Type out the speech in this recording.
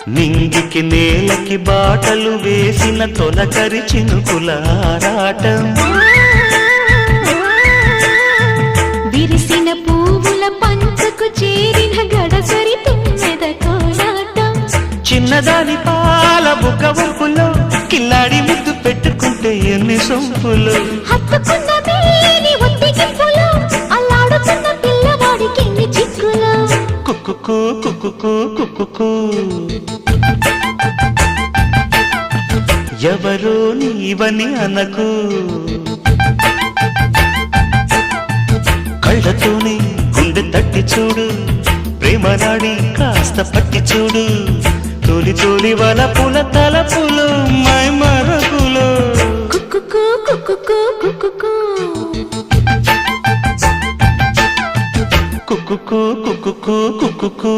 నింగికి నేలకి బాటలు వేసిన తొలకరి చినుకుల ఆరాటం విరిసిన పువ్వుల పంచకు చేరిన గడసరి తుమ్మెద కోలాటం చిన్నదాని పాల బుక్క వంపులో కిల్లాడి ముద్దు పెట్టుకుంటే ఎన్ని సొంపులు హత్తుకున్న మేని ఒత్తిగింపులో అల్లాడుతున్న పిల్లవాడికి ఎన్ని చిక్కులు కుక్కుకు కుక్కుకు కుక్కుకు ఎవరో నీవని అనకు కళ్ళతోనే గుండె తట్టి చూడు ప్రేమ నాడి కాస్త పట్టి చూడు తోలి తోలి వలపుల తలపులు మై మరపులు కుక్కుకు కుక్కుకు కుక్కుకు కుక్కుకు కుక్కుకు కుక్కుకు